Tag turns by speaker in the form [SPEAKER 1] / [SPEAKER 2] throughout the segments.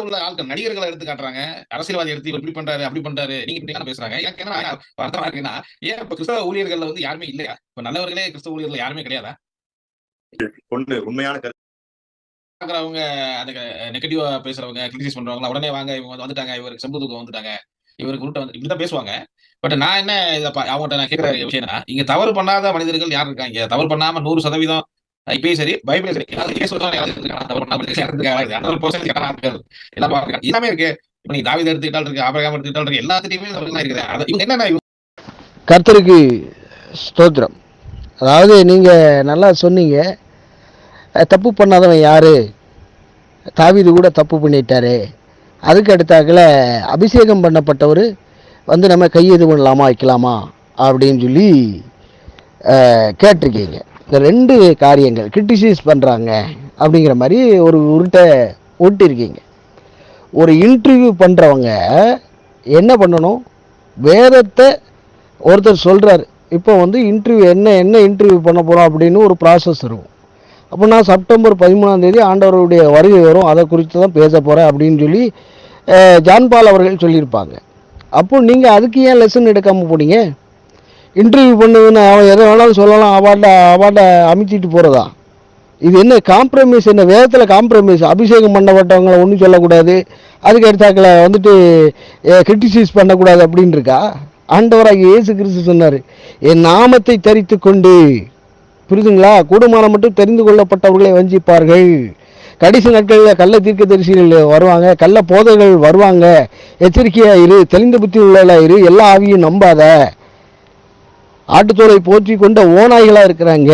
[SPEAKER 1] உள்ள ஆட்கள் நடிகர்களை எடுத்து காட்டுறாங்க, அரசியல்வாதி எடுத்து இவர் இப்படி பண்றாரு அப்படி பண்றாரு நீங்க இப்படி பேசுறாங்க. எனக்கு என்ன வருத்தமா இருக்குன்னா, ஏன் இப்ப கிறிஸ்தவ ஊழியர்கள்ல வந்து யாருமே இல்லையா? இப்ப நல்லவர்களே கிறிஸ்தவ ஊழியர்கள் யாருமே கிடையாதா?
[SPEAKER 2] ஒண்ணு உண்மையான
[SPEAKER 1] பாக்குறவங்க அதுக்கு நெகட்டிவா பேசுறவங்க கிரிட்டிசைஸ் பண்றவங்க உடனே வாங்க இவங்க வந்துட்டாங்க, இவருக்கு செம்புதுக்கம் வந்துட்டாங்க, இவருக்கு உருட்ட வந்து இப்படிதான் பேசுவாங்க. பட் நான் என்ன அவங்ககிட்ட நான் கேட்கிற விஷயம்னா, இங்க தவறு பண்ணாத மனிதர்கள் யார் இருக்காங்க? தவறு பண்ணாம 100% இப்பயும் சரி பைபிள் சரி எல்லாமே இருக்கு. இப்ப நீ தாவீதை எடுத்துக்கிட்டால் இருக்கு, ஆபிரகாம் எடுத்துக்கிட்டால் இருக்கு, எல்லாத்துலயுமே இருக்குது. இவங்க என்னன்னா
[SPEAKER 3] கர்த்தருக்கு ஸ்தோத்திரம். அதாவது நீங்க நல்லா சொன்னீங்க, தப்பு பண்ணாதவன் யாரு? தாவீது கூட தப்பு பண்ணிட்டாரு. அதுக்கு அடுத்தாக்கில் அபிஷேகம் பண்ணப்பட்டவர் வந்து நம்ம கையெது பண்ணலாமா வைக்கலாமா அப்படின்னு சொல்லி கேட்டிருக்கீங்க. இந்த ரெண்டு காரியங்கள் கிரிட்டிசைஸ் பண்ணுறாங்க அப்படிங்கிற மாதிரி ஒரு உருட்டை ஒட்டிருக்கீங்க. ஒரு இன்டர்வியூ பண்ணுறவங்க என்ன பண்ணணும்? வேதத்தை ஒருத்தர் சொல்கிறார், இப்போ வந்து இன்டர்வியூ என்ன இன்டர்வியூ பண்ண போகிறோம் அப்படின்னு ஒரு ப்ராசஸ் இருக்கும். அப்போ நான் செப்டம்பர் 13 ஆண்டவருடைய வருகை வரும், அதை குறித்து தான் பேச போகிறேன் அப்படின்னு சொல்லி ஜான்பால் அவர்கள் சொல்லியிருப்பாங்க. அப்போ நீங்கள் அதுக்கு ஏன் லெசன் எடுக்காமல் போனீங்க? இன்டர்வியூ பண்ணுதுன்னு அவன் எதை வேணாலும் சொல்லலாம், அவார்டை அமைச்சிட்டு போகிறதா? இது என்ன காம்ப்ரமைஸ்? என்ன வேதத்தில் காம்ப்ரமைஸ்? அபிஷேகம் பண்ணப்பட்டவங்களை ஒன்றும் சொல்லக்கூடாது, அதுக்கு அடுத்தாக்கில் வந்துட்டு கிரிட்டிசைஸ் பண்ணக்கூடாது அப்படின்னு இருக்கா? ஆண்டவராக இயேசு கிறிஸ்து சொன்னார், என் நாமத்தை தரித்து கொண்டு, புரியுதுங்களா, கூடுமானம் மட்டும் தெரிந்து கொள்ளப்பட்டவர்களை வஞ்சிப்பார்கள். கடைசி நாட்களில் கள்ள தீர்க்கதரிசிகள் வருவாங்க, கள்ள போதைகள் வருவாங்க, எச்சரிக்கையாயிரு, தெளிந்த புத்தி உள்ளாயிரு, எல்லா ஆவியும் நம்பாத, ஆட்டுத்தோலை போற்றி கொண்ட ஓநாய்களாக இருக்கிறாங்க,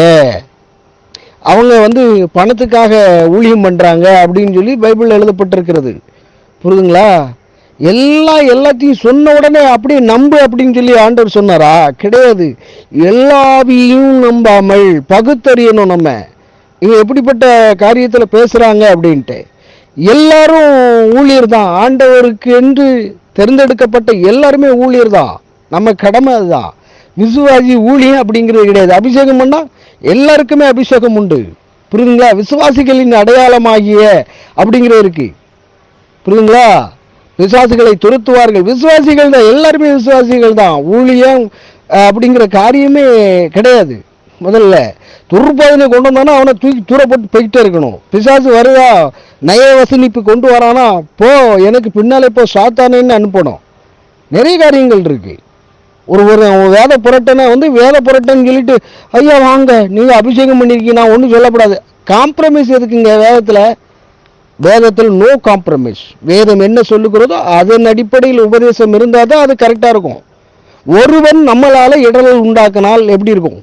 [SPEAKER 3] அவங்க வந்து பணத்துக்காக ஊழியம் பண்ணுறாங்க அப்படின்னு சொல்லி பைபிளில் எழுதப்பட்டிருக்கிறது. புரியுதுங்களா? எல்லாத்தையும் சொன்ன உடனே அப்படியே நம்பு அப்படின்னு சொல்லி ஆண்டவர் சொன்னாரா? கிடையாது. எல்லாவையும் நம்பாமல் பகுத்தறியணும். நம்ம இவங்க எப்படிப்பட்ட காரியத்தில் பேசுகிறாங்க அப்படின்ட்டு. எல்லாரும் ஊழியர் தான், ஆண்டவருக்கு என்று தேர்ந்தெடுக்கப்பட்ட எல்லாருமே ஊழியர் தான். நம்ம கடமை அதுதான். விசுவாசி ஊழியம் அப்படிங்கிறது கிடையாது. அபிஷேகம் பண்ணால் எல்லாருக்குமே அபிஷேகம் உண்டு. புரியுதுங்களா? விசுவாசிகளின் அடையாளமாகிய அப்படிங்கிறது இருக்கு. புரியுதுங்களா? விசுவாசிகளை துரத்துவார்கள். விசுவாசிகள் தான், எல்லாருமே விசுவாசிகள் தான். ஊழியம் அப்படிங்கிற காரியமே கிடையாது. முதல்ல துர்பதனை கொண்டு வந்தானா அவனை தூக்கி தூரப்பட்டு போய்கிட்டே இருக்கணும். பிசாசு வருதா, நயவசனிப்பு கொண்டு வரானா, போ எனக்கு பின்னாலே போ சாத்தானேன்னு அனுப்பணும். நிறைய காரியங்கள் இருக்கு. ஒரு வேத புரட்டனை வந்து வேத புரட்டன்னு சொல்லிட்டு ஐயா வாங்க நீங்கள் அபிஷேகம் பண்ணியிருக்கீங்க நான் ஒன்றும் சொல்லப்படாது. காம்ப்ரமைஸ் எதுக்குங்க வேதத்தில்? வேதத்தில் நோ காம்ப்ரமைஸ். வேதம் என்ன சொல்லுகிறதோ அதன் அடிப்படையில் உபதேசம் இருந்தால் தான் அது கரெக்டாக இருக்கும். ஒருவன் நம்மளால் இடரல் உண்டாக்கினால் எப்படி இருக்கும்?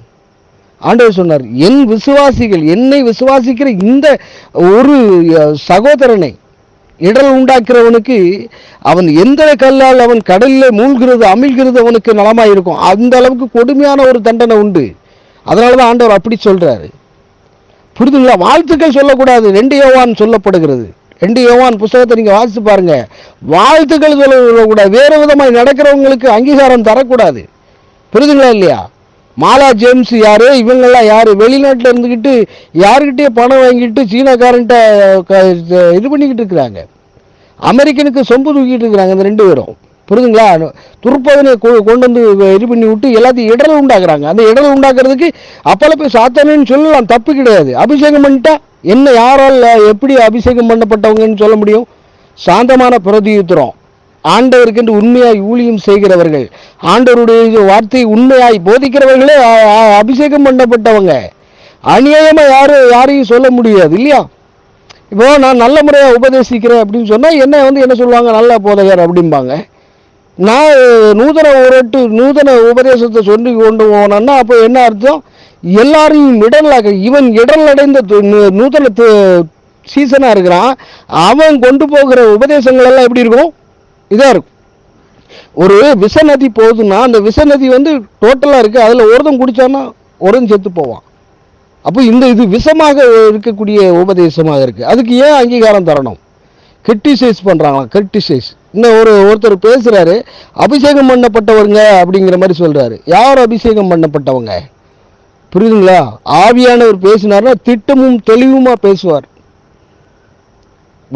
[SPEAKER 3] ஆண்டவர் சொன்னார், என் விசுவாசிகள், என்னை விசுவாசிக்கிற இந்த ஒரு சகோதரனை இடரல் உண்டாக்குறவனுக்கு அவன் எந்த கல்லால் அவன் கடலில் மூழ்கிறது அமிழ்கிறது அவனுக்கு நலமாக இருக்கும். அந்த அளவுக்கு கொடுமையான ஒரு தண்டனை உண்டு. அதனால தான் ஆண்டவர் அப்படி சொல்றாரு. புரிதுங்களா? வாழ்த்துக்கள் சொல்லக்கூடாது. 2 யோவான் சொல்லப்படுகிறது. 2 யோவான் புத்தகத்தை நீங்கள் வாசித்து பாருங்க. வாழ்த்துக்கள் சொல்லக்கூடாது. வேறு விதமாக நடக்கிறவங்களுக்கு அங்கீகாரம் தரக்கூடாது. புரிதுங்களா இல்லையா? மாலா ஜேம்ஸ் யாரு, இவங்கெல்லாம் யாரு? வெளிநாட்டில் இருந்துக்கிட்டு யாருக்கிட்டே பணம் வாங்கிட்டு சீனாக்காரன்ட்ட இது பண்ணிக்கிட்டு இருக்கிறாங்க. அமெரிக்கனுக்கு சொம்பு தூக்கிட்டு இருக்கிறாங்க இந்த 2 பேரும். புரியுதுங்களா? துருப்பதனை கொண்டு வந்து இது பண்ணி விட்டு எல்லாத்தையும் இடரல் உண்டாக்குறாங்க. அந்த இடரல் உண்டாக்குறதுக்கு அப்பல போய் சாத்தானேன்னு சொல்லலாம், தப்பு கிடையாது. அபிஷேகம் பண்ணிட்டா என்ன, யாரால் எப்படி அபிஷேகம் பண்ணப்பட்டவங்கன்னு சொல்ல முடியும்? சாந்தமான பிரதியுத்திரம், ஆண்டவருக்கு என்று உண்மையாய் ஊழியம் செய்கிறவர்கள், ஆண்டவருடைய வார்த்தையை உண்மையாய் போதிக்கிறவர்களே அபிஷேகம் பண்ணப்பட்டவங்க. அநியாயமா யாரையும் சொல்ல முடியாது இல்லையா? இப்போ நான் நல்ல முறையாக உபதேசிக்கிறேன் அப்படின்னு சொன்னால் என்ன சொல்லுவாங்க? நல்ல போதகர் அப்படிம்பாங்க. நான் நூதன உபதேசத்தை சொல்லி கொண்டு போனேன்னா அப்போ என்ன அர்த்தம்? எல்லாரையும் இடரலாக, இவன் இடரல் அடைந்த நூதன சீசனாக இருக்கிறான், அவன் கொண்டு போகிற உபதேசங்கள் எல்லாம் எப்படி இருக்கும்? இதாக இருக்கும். ஒரு விஷ நதி போகுதுன்னா அந்த விஷ நதி வந்து டோட்டலாக இருக்குது, அதில் ஒருத்தன் குடித்தான்னா ஒருத்தன் செத்து போவான். அப்போ இது விஷமாக இருக்கக்கூடிய உபதேசமாக இருக்குது. அதுக்கு ஏன் அங்கீகாரம் தரணும்? கிரிட்டிசைஸ் பண்ணுறாங்களா? கிரிட்டிசைஸ். இன்னும் ஒருத்தர் பேசுகிறாரு, அபிஷேகம் பண்ணப்பட்டவங்க அப்படிங்கிற மாதிரி சொல்கிறாரு. யார் அபிஷேகம் பண்ணப்பட்டவங்க? புரியுதுங்களா? ஆவியானவர் பேசினார்னா திட்டமும் தெளிவுமா பேசுவார்.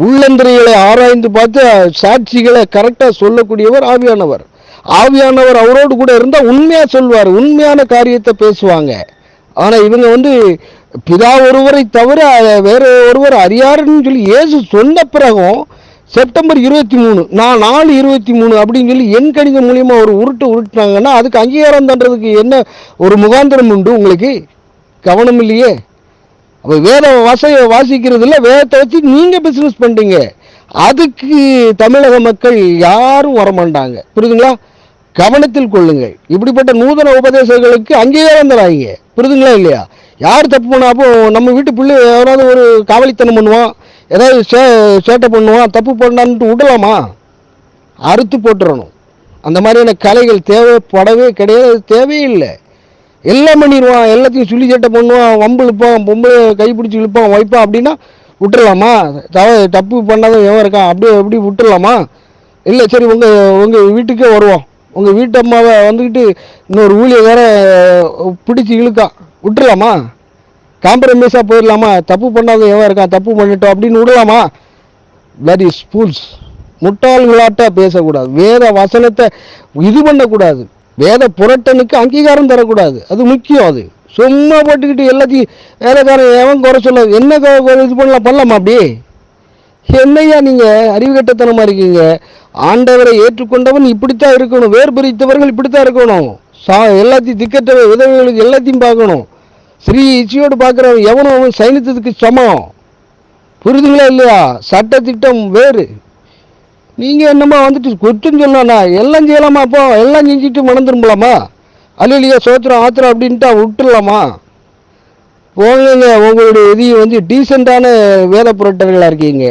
[SPEAKER 3] உள்ளந்திரைகளை ஆராய்ந்து பார்த்து சாட்சிகளை கரெக்டாக சொல்லக்கூடியவர் ஆவியானவர். ஆவியானவர் அவரோடு கூட இருந்தால் உண்மையாக சொல்வார், உண்மையான காரியத்தை பேசுவாங்க. ஆனால் இவங்க வந்து பிதா ஒருவரை தவிர வேற ஒருவர் அறியாருன்னு சொல்லி இயேசு சொன்ன பிறகும் செப்டம்பர் 23 நான் 4/23 அப்படின்னு சொல்லி எண் கணிதம் மூலியமா ஒரு உருட்டுனாங்கன்னா அதுக்கு அங்கீகாரம் தண்டதுக்கு என்ன ஒரு முகாந்திரம் உண்டு? உங்களுக்கு கவனம் இல்லையே. அப்போ வேத வாசிக்கிறது இல்லை, வேதத்தை வச்சு நீங்கள் பிஸ்னஸ் பண்ணுறீங்க. அதுக்கு தமிழக மக்கள் யாரும் வரமாட்டாங்க. புரியுதுங்களா? கவனத்தில் கொள்ளுங்கள். இப்படிப்பட்ட நூதன உபதேசங்களுக்கு அங்கீகாரம் தராங்க. புரியுதுங்களா இல்லையா? யார் தப்பு பண்ணா? அப்போ நம்ம வீட்டு பிள்ளை யாராவது ஒரு காவலித்தனம் பண்ணுவான், ஏதாவது சேட்டை பண்ணுவான், தப்பு பண்ணான்ட்டு விடலாமா? அறுத்து போட்டுறணும். அந்த மாதிரியான கலைகள் தேவைப்படவே கிடையாது, தேவையே இல்லை. எல்லாம் பண்ணிடுவான், எல்லாத்தையும் சொல்லி சேட்டை பண்ணுவான், வம்பு இழுப்பான், பொம்பளை கைப்பிடிச்சி இழுப்பான், வைப்பான் அப்படின்னா விட்டுடலாமா? தப்பு பண்ணாதான் எவன் இருக்கான், அப்படி விட்டுடலாமா? இல்லை, சரி உங்கள் வீட்டுக்கே வருவோம், உங்கள் வீட்டு அம்மாவை வந்துக்கிட்டு இன்னொரு ஊழியக்கார பிடிச்சி இழுக்கான், விட்டுடலாமா? காம்ப்ரமைஸாக போயிடலாமா? தப்பு பண்ணாத எவன் இருக்கான், தப்பு பண்ணிட்டோம் அப்படின்னு விடலாமா? That is fools. முட்டாள்களாட்டா பேசக்கூடாது. வேத வசனத்தை இது பண்ணக்கூடாது. வேத புரட்டனுக்கு அங்கீகாரம் தரக்கூடாது. அது முக்கியம். அது சும்மா போட்டுக்கிட்டு எல்லாத்தையும் வேலைக்காரன் எவன் குறை சொல்ல என்ன இது பண்ணலாமா? அப்படி என்னையா நீங்கள் அறிவு கட்டத்தனமாக இருக்கீங்க? ஆண்டவரை ஏற்றுக்கொண்டவன் இப்படித்தான் இருக்கணும், வேறு பிரித்தவர்கள் இப்படித்தான் இருக்கணும், எல்லாத்தையும் திக்கற்ற உதவிகளுக்கு எல்லாத்தையும் பார்க்கணும். ஸ்ரீ இச்சையோடு பார்க்குறவன் எவனும் அவன் சைனித்ததுக்கு சமம். புரிதுங்களா இல்லையா? சட்டத்திட்டம் வேறு. நீங்கள் என்னம்மா வந்துட்டு குற்றம் சொல்லணா? எல்லாம் செய்யலாமா? அப்போ எல்லாம் செஞ்சுட்டு மனம் திரும்பலாமா? அல்லையா சோத்திரம் ஆத்திரம் அப்படின்ட்டு விட்டுடலாமா? போங்க, உங்களுடைய இது வந்து டீசெண்டான வேத புரட்டர்களாக இருக்கீங்க.